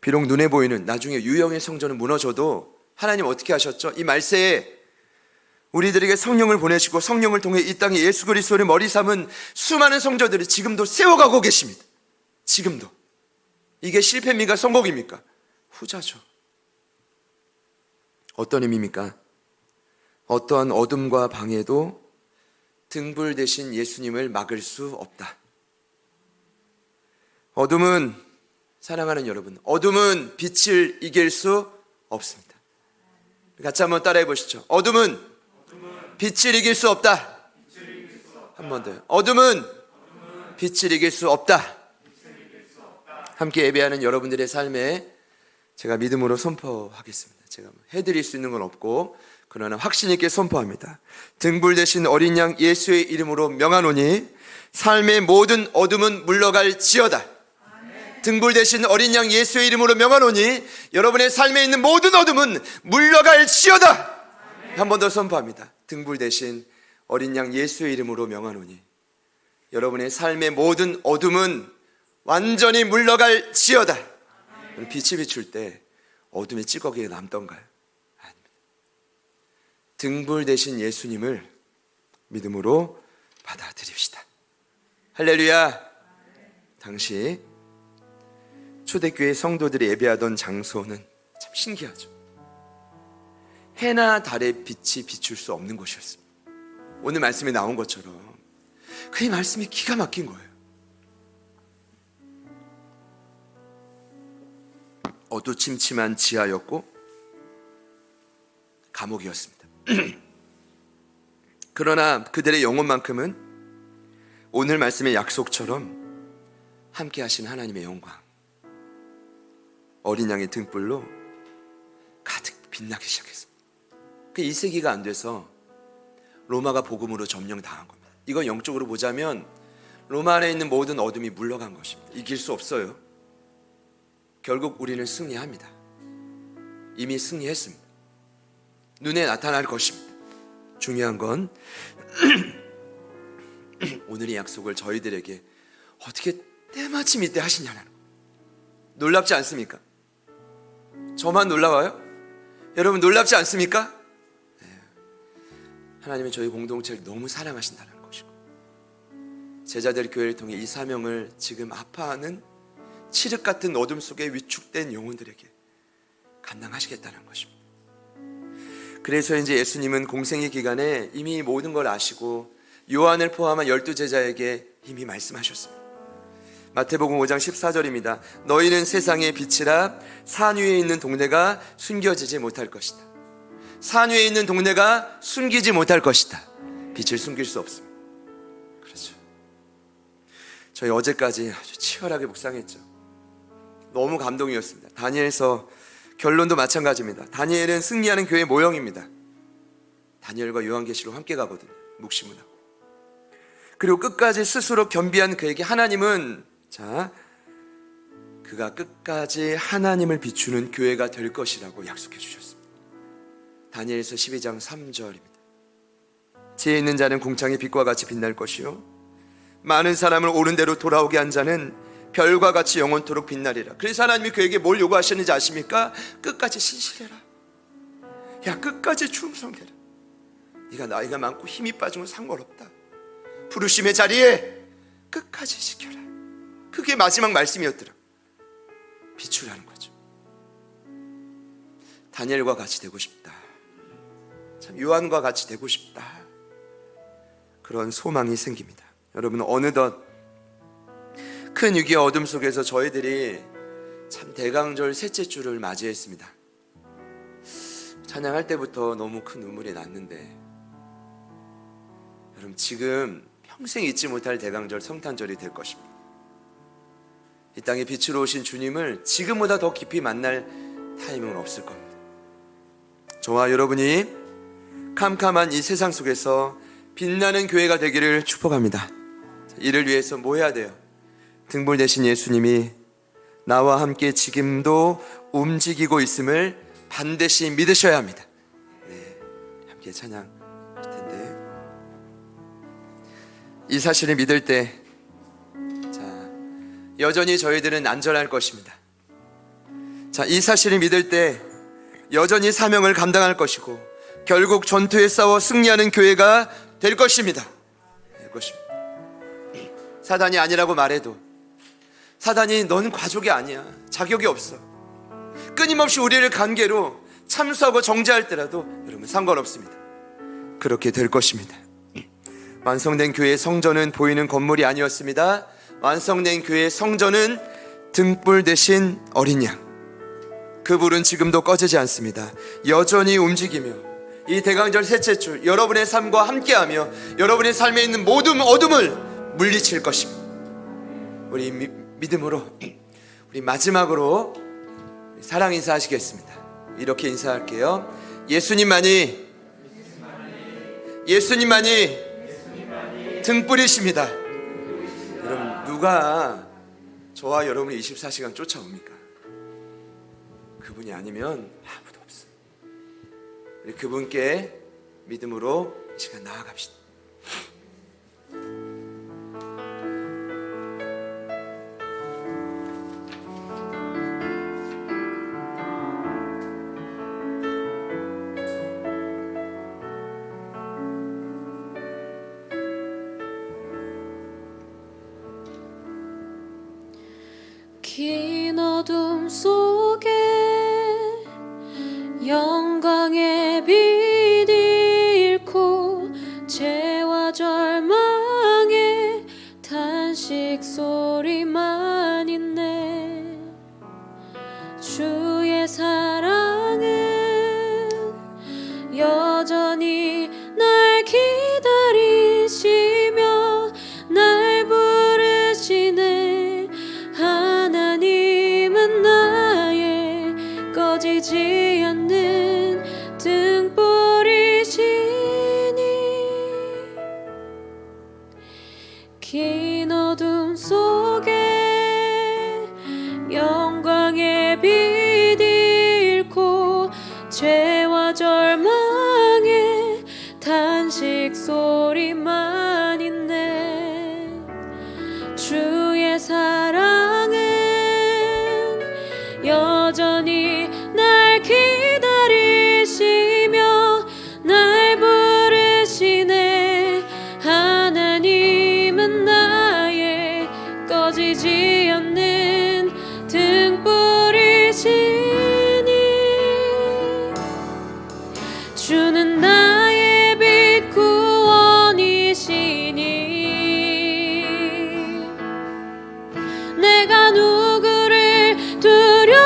비록 눈에 보이는 나중에 유형의 성전은 무너져도 하나님 어떻게 하셨죠? 이 말세에 우리들에게 성령을 보내시고 성령을 통해 이 땅에 예수 그리스도를 머리 삼은 수많은 성도들이 지금도 세워가고 계십니다. 지금도. 이게 실패입니까? 성공입니까? 후자죠. 어떤 의미입니까? 어떠한 어둠과 방해도 등불 대신 예수님을 막을 수 없다. 어둠은, 사랑하는 여러분, 어둠은 빛을 이길 수 없습니다. 같이 한번 따라해 보시죠. 어둠은 빛을 이길 수 없다. 한 번 더요. 어둠은 빛을 이길 수 없다. 함께 예배하는 여러분들의 삶에 제가 믿음으로 선포하겠습니다. 제가 해드릴 수 있는 건 없고 그러나 확신 있게 선포합니다. 등불 대신 어린 양 예수의 이름으로 명하노니 삶의 모든 어둠은 물러갈지어다. 등불 대신 어린 양 예수의 이름으로 명하노니 여러분의 삶에 있는 모든 어둠은 물러갈지어다. 한 번 더 선포합니다. 등불 대신 어린 양 예수의 이름으로 명하노니 여러분의 삶의 모든 어둠은 완전히 물러갈지어다. 빛이 비출 때 어둠의 찌꺼기가 남던가요? 아닙니다. 등불 대신 예수님을 믿음으로 받아들입시다. 할렐루야. 당시 초대교회 성도들이 예배하던 장소는 참 신기하죠. 해나 달의 빛이 비출 수 없는 곳이었습니다. 오늘 말씀에 나온 것처럼 그 말씀이 기가 막힌 거예요. 어두침침한 지하였고 감옥이었습니다. 그러나 그들의 영혼만큼은 오늘 말씀의 약속처럼 함께 하신 하나님의 영광, 어린 양의 등불로 가득 빛나기 시작했습니다. 그 2세기가 안 돼서 로마가 복음으로 점령당한 겁니다. 이건 영적으로 보자면 로마 안에 있는 모든 어둠이 물러간 것입니다. 이길 수 없어요. 결국 우리는 승리합니다. 이미 승리했습니다. 눈에 나타날 것입니다. 중요한 건 오늘의 약속을 저희들에게 어떻게 때마침 이때 하시냐는 거. 놀랍지 않습니까? 저만 놀라워요? 여러분 놀랍지 않습니까? 네. 하나님은 저희 공동체를 너무 사랑하신다는 것이고 제자들 교회를 통해 이 사명을 지금 아파하는 칠흑 같은 어둠 속에 위축된 영혼들에게 감당하시겠다는 것입니다. 그래서 이제 예수님은 공생의 기간에 이미 모든 걸 아시고 요한을 포함한 12제자에게 이미 말씀하셨습니다. 마태복음 5장 14절입니다. 너희는 세상의 빛이라. 산 위에 있는 동네가 숨겨지지 못할 것이다. 산 위에 있는 동네가 숨기지 못할 것이다. 빛을 숨길 수 없습니다. 그렇죠. 저희 어제까지 아주 치열하게 묵상했죠. 너무 감동이었습니다. 다니엘서 결론도 마찬가지입니다. 다니엘은 승리하는 교회 모형입니다. 다니엘과 요한계시록 함께 가거든요. 묵심을 하고. 그리고 끝까지 스스로 겸비한 그에게 하나님은 그가 끝까지 하나님을 비추는 교회가 될 것이라고 약속해 주셨습니다. 다니엘서 12장 3절입니다. 지혜 있는 자는 궁창의 빛과 같이 빛날 것이요 많은 사람을 옳은 대로 돌아오게 한 자는 별과 같이 영원토록 빛나리라. 그래서 하나님이 그에게 뭘 요구하셨는지 아십니까? 끝까지 신실해라. 야, 끝까지 충성해라. 네가 나이가 많고 힘이 빠지면 상관없다. 부르심의 자리에 끝까지 지켜라. 그게 마지막 말씀이었더라. 비추라는 거죠. 다니엘과 같이 되고 싶다. 참 요한과 같이 되고 싶다. 그런 소망이 생깁니다. 여러분, 어느덧 큰 위기의 어둠 속에서 저희들이 참 대강절 셋째 주를 맞이했습니다. 찬양할 때부터 너무 큰 눈물이 났는데 여러분, 지금 평생 잊지 못할 대강절 성탄절이 될 것입니다. 이 땅에 빛으로 오신 주님을 지금보다 더 깊이 만날 타이밍은 없을 겁니다. 저와 여러분이 캄캄한 이 세상 속에서 빛나는 교회가 되기를 축복합니다. 이를 위해서 뭐 해야 돼요? 등불 대신 예수님이 나와 함께 지금도 움직이고 있음을 반드시 믿으셔야 합니다. 네, 함께 찬양할 텐데 이 사실을 믿을 때 여전히 저희들은 안전할 것입니다. 이 사실을 믿을 때 여전히 사명을 감당할 것이고 결국 전투에 싸워 승리하는 교회가 될 것입니다. 사단이 아니라고 말해도, 사단이 넌 가족이 아니야, 자격이 없어, 끊임없이 우리를 관계로 참수하고 정죄할 때라도 여러분 상관없습니다. 그렇게 될 것입니다. 완성된 교회의 성전은 보이는 건물이 아니었습니다. 완성된 교회의 성전은 등불 대신 어린 양, 그 불은 지금도 꺼지지 않습니다. 여전히 움직이며 이 대강절 셋째 주 여러분의 삶과 함께하며 여러분의 삶에 있는 모든 어둠을 물리칠 것입니다. 우리 믿음으로 우리 마지막으로 사랑 인사하시겠습니다. 이렇게 인사할게요. 예수님만이 등불이십니다. 여러분, 누가 저와 여러분을 24시간 쫓아옵니까? 그분이 아니면 아무도 없어요. 우리 그분께 믿음으로 이 시간 나아갑시다. 긴 어둠 속에 영광의 빛 잃고 죄와 절망의 탄식 소리만 있네. 주의 사랑은 여전히 날 기다리시며 날 부르시네. 하나님은 나의 꺼지지 않는 등불이시니 긴 어둠 속에 영광의 빛 잃고 죄와 절망의 탄식 소리만 있네. 주의 사랑은 여전히 날 기다리시며 날 부르시네. 하나님은 나의 꺼지지 않는 등불이시니 주는 나의 빛 구원이시니 내가 누구를 두려워하리.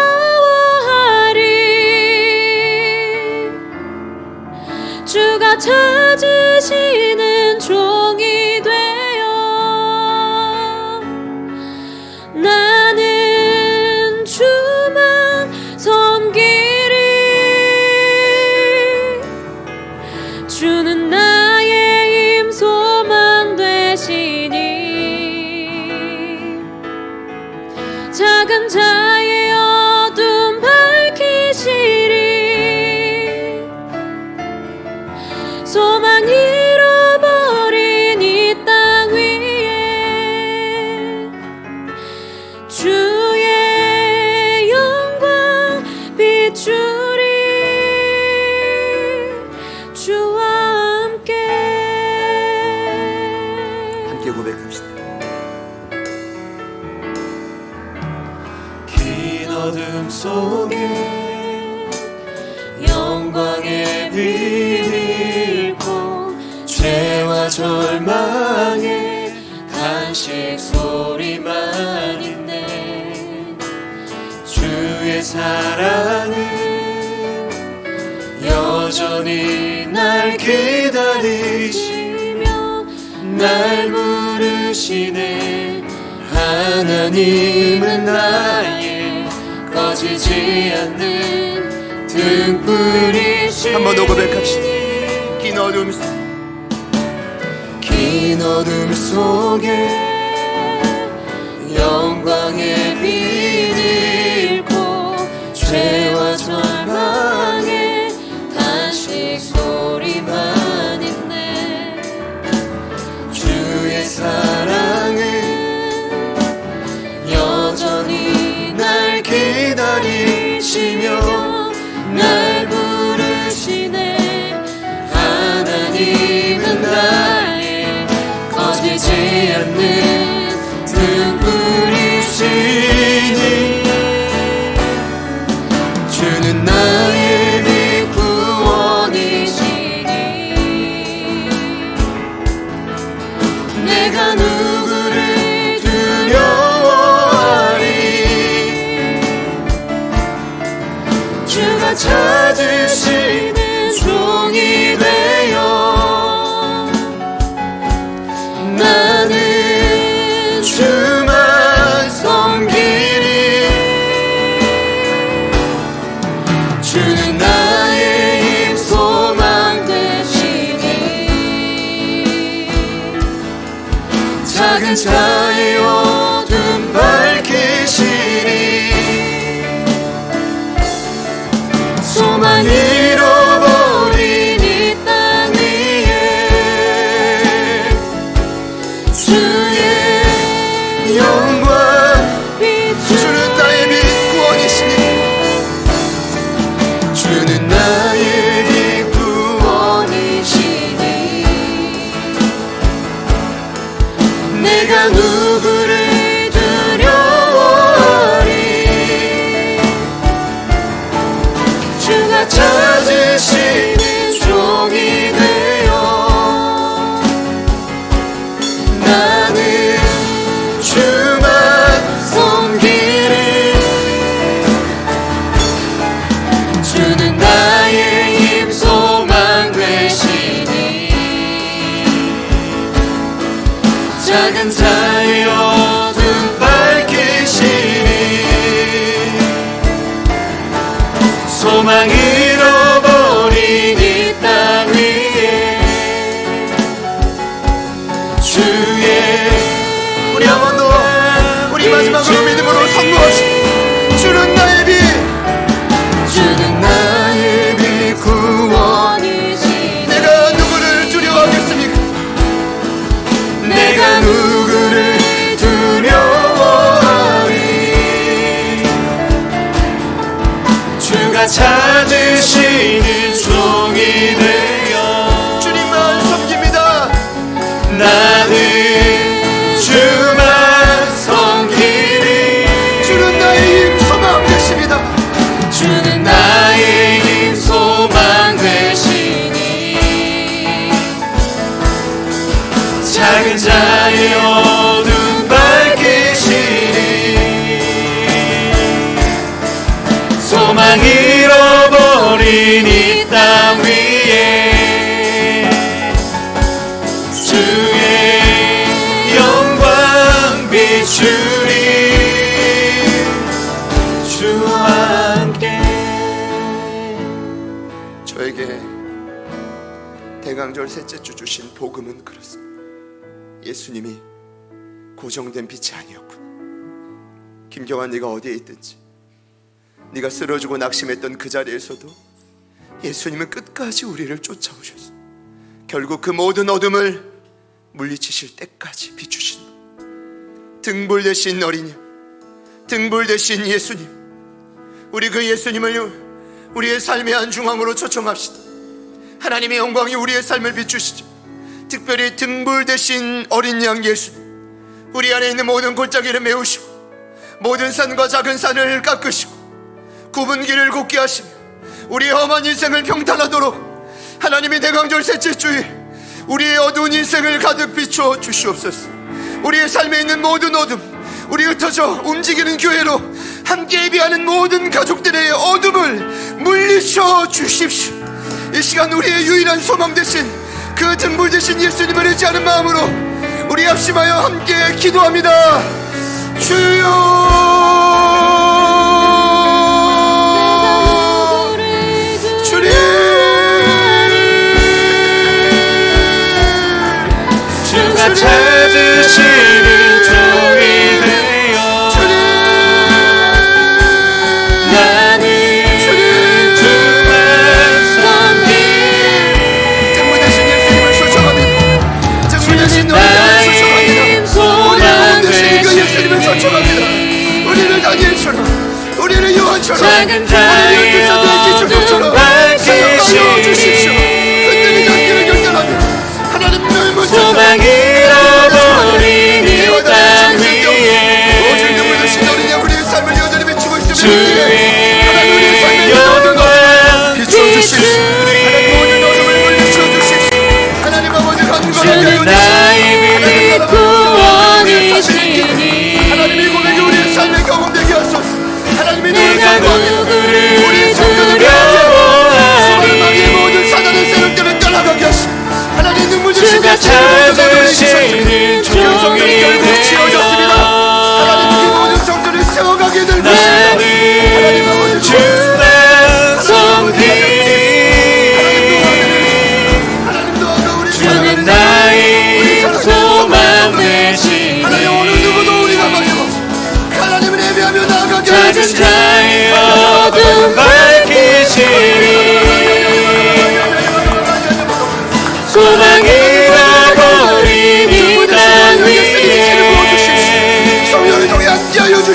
주가 찾으시는 종이 되어 나는 주만 섬기리. 주는 나의 힘 소망 되시니 작은 자의 어둠 밝히시리. 소망 잃어버린 이 땅 위에 주의 영광 비추리. 주와 함께 고백합시다. 긴 어둠 속에 영광의 빛 잃고 죄와 절망의 탄식 소리만 있네. 주의 사랑은 여전히 날 기다리시며 날 부르시네. 하나님은 나의 꺼지지 않는 등불이시니 한번 더 고백합시다. 긴 어둠 속에 영광의 빛 잃고 죄와 절망의 탄식 소리만 있네. 주의 사랑은 여전히 날 기다리시며 날 부르시네. 주가 찾으시는 종이 되어 나는 주만 섬기리. 주는 나의 힘 소망 되시니 작은 자의 어둠 밝히시니 소망 잃어버린 이 땅 위에 주의 영광 주는 나의 빛 구원이시니 주는 나의 빛 구원이시니 내가 누구를 두려워하리. 주가 찾으시는 종이 되어 나는 주만 섬기리. 주는 나의 힘 소망 되시니 작은 자의 어둠 밝히시니 소망 잃어버린 이 땅 위에 주의 우리 한 번 더 우리 마지막으로 믿음으로 선포합시다. 주는 나의 빛 주는 나의 빛 구원이시니 내가 누구를 두려워하겠습니까? 내가 누구를 두려워하리. 주가 찾으시는 종이 되어 주님만 섬깁니다. 나는 주만 섬기리. 주는 나의 힘 소망 되십니다. 주는 나의 힘 소망 되시니 작은 자의 어둠 밝히시니 소망 잃어버린 이 땅 위에 주의 영광 비추리. 주와 함께 저에게 대강절 셋째 주 주신 복음은 그렇습니다. 예수님이 고정된 빛이 아니었군. 김경환, 네가 어디에 있든지 네가 쓰러지고 낙심했던 그 자리에서도 예수님은 끝까지 우리를 쫓아오셨어. 결국 그 모든 어둠을 물리치실 때까지 비추신 등불 대신 어린이, 등불 대신 예수님, 우리 그 예수님을 우리의 삶의 안중앙으로 초청합시다. 하나님의 영광이 우리의 삶을 비추시죠. 특별히 등불 대신 어린 양 예수님, 우리 안에 있는 모든 골짜기를 메우시고 모든 산과 작은 산을 깎으시고 굽은 길을 곱게 하시며 우리의 험한 인생을 평탄하도록 하나님의 대강절 셋째 주일 우리의 어두운 인생을 가득 비춰 주시옵소서. 우리의 삶에 있는 모든 어둠, 우리 흩어져 움직이는 교회로 함께 예배하는 모든 가족들의 어둠을 물리쳐 주십시오. 이 시간 우리의 유일한 소망 대신 그 등불 대신 예수님을 의지하는 마음으로 우리 합심하여 함께 기도합니다. 주여, 주님, 주가 찾으시는 종이 되어 나는 주만 섬기리. 등불 대신 예수님을 초청합니다. 등불 대신 너희를 초청합니다. 우리의 몸 대신 그 예수님을 초청합니다. 우리를 다니엘처럼, 우리를 요한처럼, 작은 자의 우리를 기사들의 기초처럼 사용하여 주십시오. 흔들리지 않기를 결단하며 하나님 늘 소망 잃어버린 이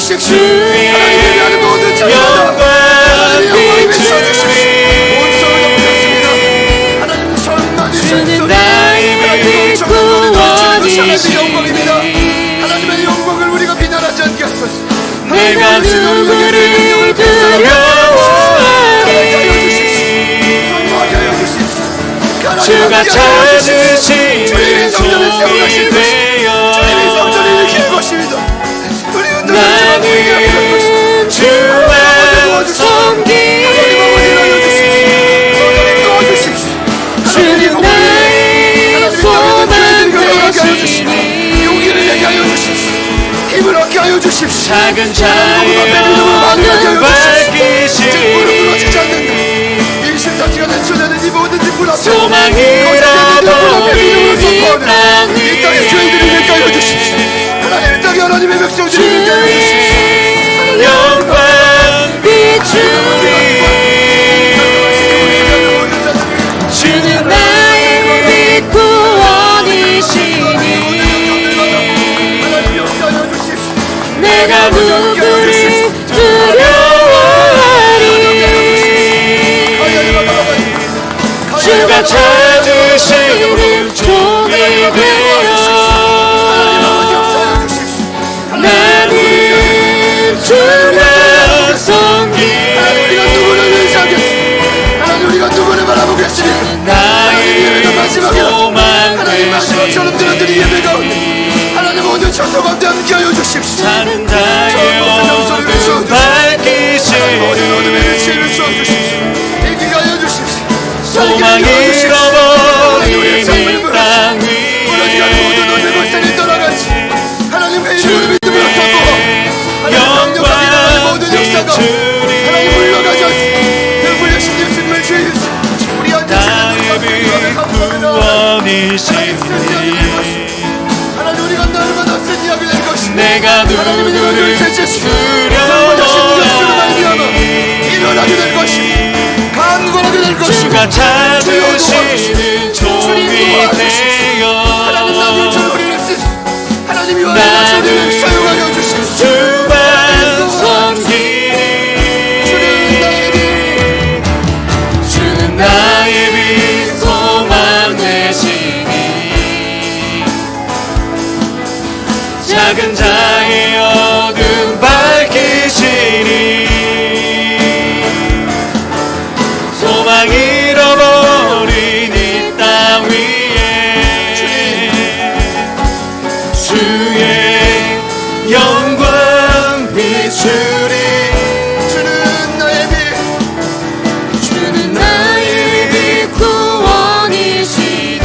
주십시오. 하나님 예배하는 모든 자녀들 하나님의 영광을 비춰주십시오. 온 성을 높였습니다. 하나님 천만이 주는 나의 빛 구원이시니 영광입니다. 하나님의 영광을 우리가 비난하지 않게 하소서. 내가 누구를 두려워하리 주가 찾으시는 종이 되어 주님의 성전을 일으킬 것입니다. 나는 주만 섬기리 주는 나의 소망 되시니 용기를 내게 하여 주십시오. 힘을 얻게 하여 주십시오. 작은 자의 어둠 밝히시니 무너지지 않는다. 이 심사지가 된 주제는 이 모든 짓불 앞에 소망이라 보이는 이 땅의 죄인들을 내게 하여 주십시오. 하나님 이 땅에 하나님의 백성들을 내게 하여 주십시오. 영광 비추니 주는 나의 빛 구원이시니 하나님 역사하여 주십시오. 내가 누구를 두려워하리 주가 찾으시는 종이 되어 나는 주만 섬기리 우리가 누구를 의지하겠습니까? 하나님 우리가 누구를 바라보겠습니까? 나의 예배가 마지막이라 소망 하나님 마지막처럼 들었더니 예배 가운데 하나님 모든 천사 가운데 함께 하여 주십시오. 작은 자의 어둠 밝히시는 모든 어둠의 일체를 주옵주십시오. 인기가 하여 주십시오. 소망이 잃어버린 땅 무너지는 모든 위에 어둠의 것들이 떠나가지 하나님 회의를 믿음으로 서고 하나님 영광 명령하기를 모든 역사가 비추리 하나님 물러가지 않습니다. 그 물려신 예수님을 주의 주시오. 우리 나의 빛 구원이시니 하나님 우리가 날마다 쓴 이야기 될 것입니다. 내가 누구를 두려워하리 일어나게 될 것입니다. 강건하게 될 것입니다. 주가 찾으시는 종이 되어 하나님 나님 저 우리를 쓰시오. 하나님이 원하는 우리를 사용하여 주십시오. 주만 섬기리 주는 나의 빛 소망 되시니 작은 자의 어둠 밝히시니 소망 잃어버린 이 땅 위에 주의 영광 비추리 주는 나의 빛 주는 나의 빛 구원이시니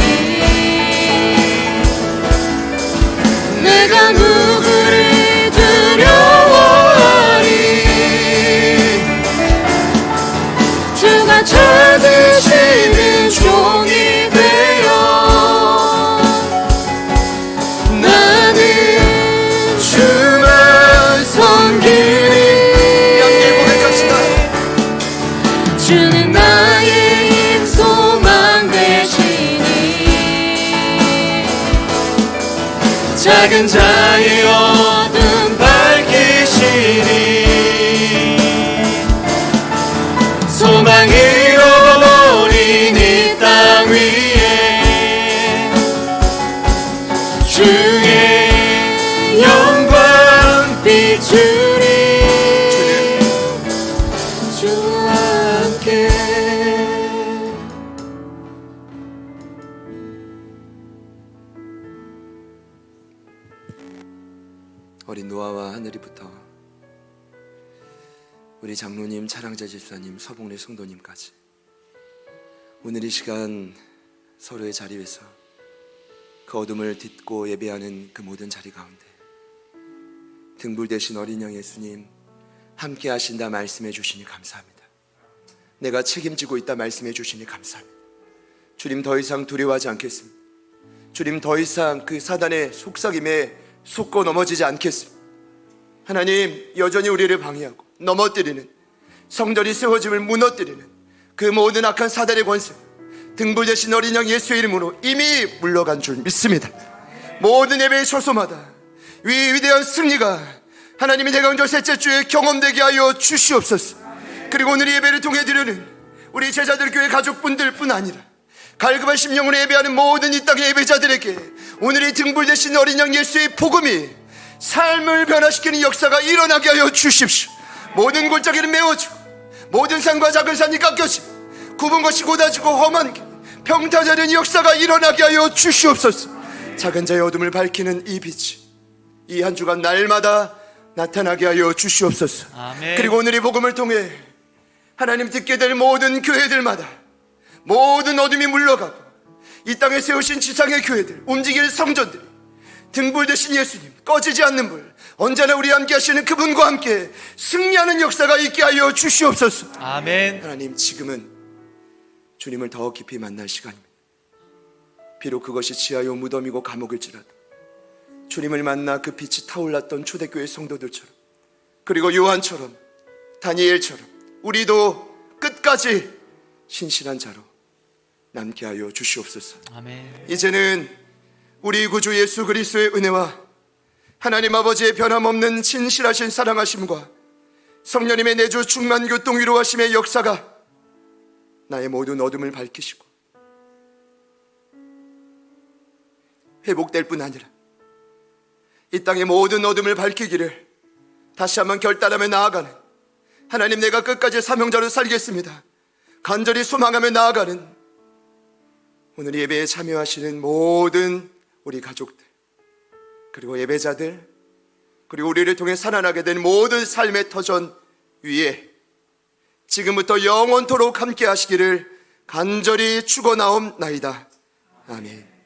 내가 누구를 두려워하리 주가 찾으시는 종이 되어 나는 주만 섬기리 양길 고백합시다. 주는 나의 힘 소망 되시니 작은 자의 어둠 밝히시니 소망 잃어버린 이 땅 위에 주의 영광 비추리 주와 함께 어린 노아와 하늘이부터 우리 장로님, 차량자 집사님, 서봉래 성도님까지 오늘 이 시간 서로의 자리 위에서 그 어둠을 딛고 예배하는 그 모든 자리 가운데 등불 대신 어린 양 예수님 함께 하신다 말씀해 주시니 감사합니다. 내가 책임지고 있다 말씀해 주시니 감사합니다. 주님 더 이상 두려워하지 않겠습니다. 주님 더 이상 그 사단의 속삭임에 속고 넘어지지 않겠습니다. 하나님 여전히 우리를 방해하고 넘어뜨리는 성전이 세워짐을 무너뜨리는 그 모든 악한 사단의 권세 등불 대신 어린 양 예수의 이름으로 이미 물러간 줄 믿습니다. 모든 예배의 초소마다 위대한 승리가 하나님이 대강절 셋째 주에 경험되게 하여 주시옵소서. 그리고 오늘 예배를 통해 드리는 우리 제자들 교회 가족분들 뿐 아니라 갈급한 심령으로 예배하는 모든 이 땅의 예배자들에게 오늘 이 등불되신 어린 양 예수의 복음이 삶을 변화시키는 역사가 일어나게 하여 주십시오. 모든 골짜기는 메워지고 모든 산과 작은 산이 깎여지고 굽은 것이 곧아지고 험한 길 평타자된 역사가 일어나게 하여 주시옵소서. 작은 자의 어둠을 밝히는 이 빛이 이 한 주간 날마다 나타나게 하여 주시옵소서. 아멘. 그리고 오늘 이 복음을 통해 하나님 듣게 될 모든 교회들마다 모든 어둠이 물러가고 이 땅에 세우신 지상의 교회들, 움직일 성전들이 등불 되신 예수님, 꺼지지 않는 불, 언제나 우리 함께 하시는 그분과 함께 승리하는 역사가 있게 하여 주시옵소서. 아멘. 하나님, 지금은 주님을 더 깊이 만날 시간입니다. 비록 그것이 지하요 무덤이고 감옥일지라도 주님을 만나 그 빛이 타올랐던 초대교회 성도들처럼, 그리고 요한처럼, 다니엘처럼 우리도 끝까지 신실한 자로 남게 하여 주시옵소서. 아멘. 이제는 우리 구주 예수 그리스도의 은혜와 하나님 아버지의 변함없는 진실하신 사랑하심과 성령님의 내주 충만 교통 위로하심의 역사가 나의 모든 어둠을 밝히시고 회복될 뿐 아니라 이 땅의 모든 어둠을 밝히기를 다시 한번 결단하며 나아가는, 하나님, 내가 끝까지 사명자로 살겠습니다, 간절히 소망하며 나아가는 오늘 예배에 참여하시는 모든 우리 가족들, 그리고 예배자들, 그리고 우리를 통해 살아나게 된 모든 삶의 터전 위에 지금부터 영원토록 함께 하시기를 간절히 축원하옵나이다. 아멘.